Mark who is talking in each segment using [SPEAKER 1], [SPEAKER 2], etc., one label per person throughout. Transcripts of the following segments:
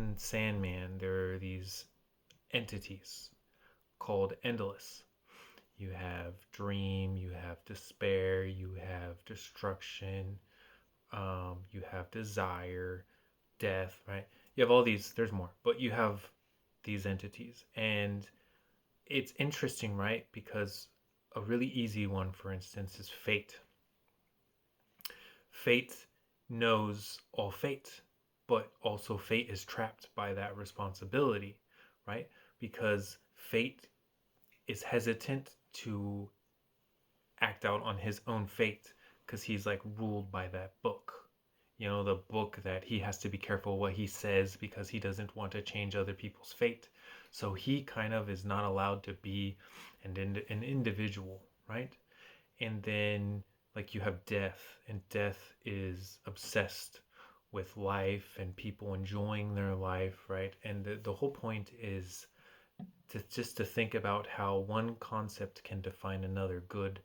[SPEAKER 1] in Sandman, there are these entities called endless. You have dream, you have despair, you have destruction, you have desire, death, right? You have all these, there's more, but you have these entities. And it's interesting, right? Because a really easy one, for instance, is fate. Fate knows all fate, but also fate is trapped by that responsibility, right? Because fate is hesitant to act out on his own fate because he's like ruled by that book. You know, the book that he has to be careful what he says because he doesn't want to change other people's fate. So he kind of is not allowed to be an individual, right? And then like you have death, and death is obsessed with life and people enjoying their life, right? And the whole point is to think about how one concept can define another. Good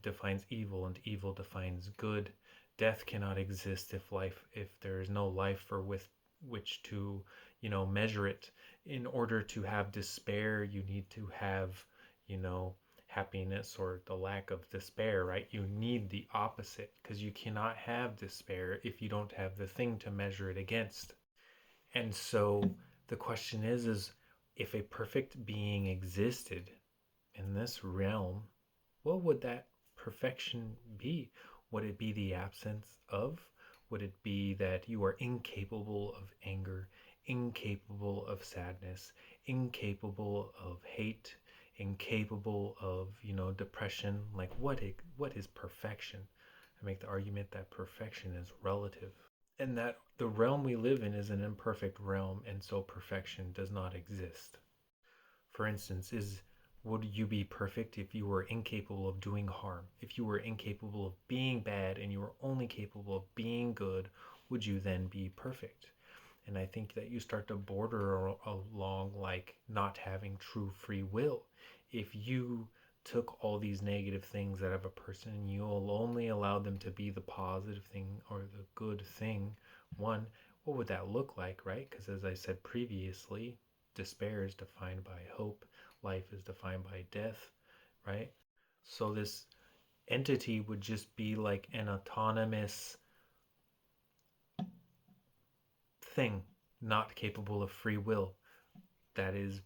[SPEAKER 1] defines evil, and evil defines good. Death cannot exist if there is no life for with which to measure it. In order to have despair, you need to have you know happiness or the lack of despair, right? You need the opposite because you cannot have despair if you don't have the thing to measure it against. And so the question is if a perfect being existed in this realm, what would that perfection be? Would it be the absence of? Would it be that you are incapable of anger, incapable of sadness, incapable of hate, incapable of, depression? Like what is perfection? I make the argument that perfection is relative and that the realm we live in is an imperfect realm, and so perfection does not exist. For instance, is would you be perfect if you were incapable of doing harm? If you were incapable of being bad and you were only capable of being good, would you then be perfect? And I think that you start to border along like not having true free will. If you took all these negative things out of a person and you'll only allow them to be the positive thing or the good thing, one, what would that look like, right? Because as I said previously, despair is defined by hope, life is defined by death, right? So this entity would just be like an autonomous thing, not capable of free will, that is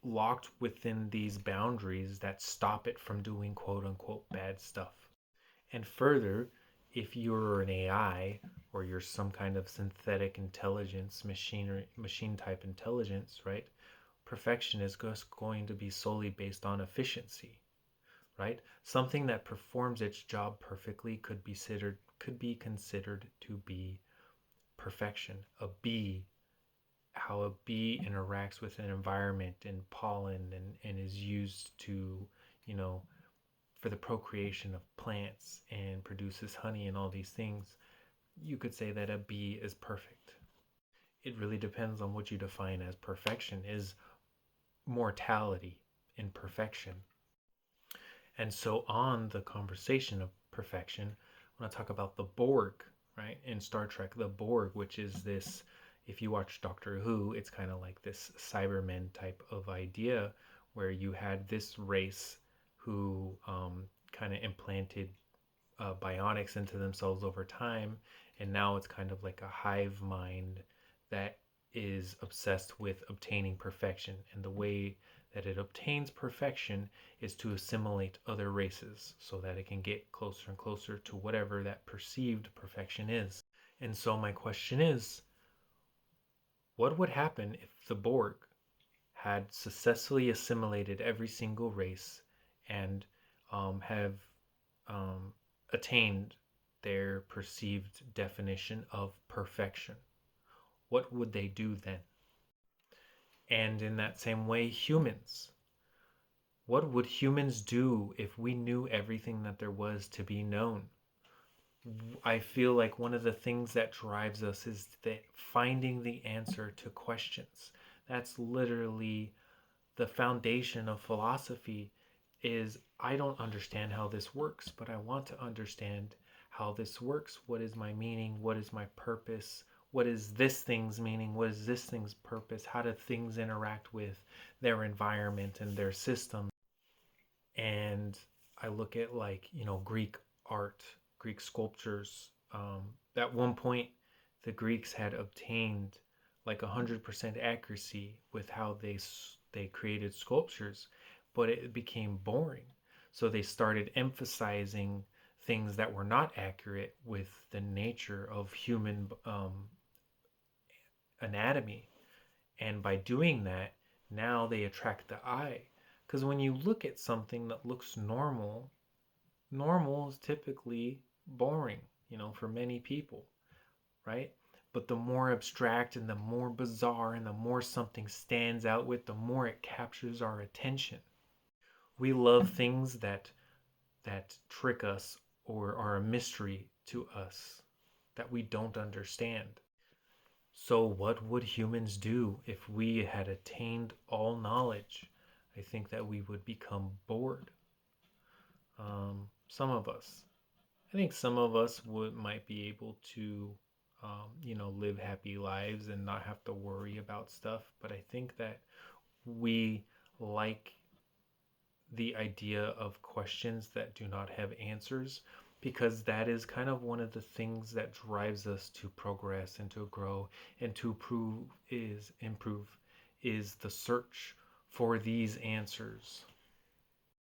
[SPEAKER 1] locked within these boundaries that stop it from doing quote unquote bad stuff. And further, if you're an AI or you're some kind of synthetic intelligence, machine type intelligence, right? Perfection is just going to be solely based on efficiency, right? Something that performs its job perfectly could be considered to be perfection. How a bee interacts with an environment and pollen and is used to, you know, for the procreation of plants and produces honey and all these things, you could say that a bee is perfect. It really depends on what you define as perfection. Is mortality in perfection? And so, on the conversation of perfection, I want to talk about the Borg, right? In Star Trek, the Borg, which is this, if you watch Doctor Who, it's kind of like this Cybermen type of idea where you had this race who kind of implanted bionics into themselves over time, and now it's kind of like a hive mind that is obsessed with obtaining perfection. And the way that it obtains perfection is to assimilate other races so that it can get closer and closer to whatever that perceived perfection is. And so, my question is what would happen if the Borg had successfully assimilated every single race and have um, attained their perceived definition of perfection? What would they do then? And in that same way, humans. What would humans do if we knew everything that there was to be known? I feel like one of the things that drives us is that finding the answer to questions. That's literally the foundation of philosophy. Is I don't understand how this works, but I want to understand how this works. What is my meaning? What is my purpose? what is this thing's meaning? What is this thing's purpose? How do things interact with their environment and their system? And I look at, like, Greek art, Greek sculptures. At one point, the Greeks had obtained like 100% accuracy with how they created sculptures, but it became boring. So they started emphasizing things that were not accurate with the nature of human anatomy. And by doing that, now they attract the eye. Because when you look at something that looks normal, normal is typically boring, for many people, right? But the more abstract and the more bizarre and the more something stands out with, the more it captures our attention. We love things that trick us or are a mystery to us that we don't understand. So, what would humans do if we had attained all knowledge? I think that we would become bored. Some of us. I think some of us might be able to, live happy lives and not have to worry about stuff. But I think that we like the idea of questions that do not have answers, because that is kind of one of the things that drives us to progress and to grow and to improve is the search for these answers.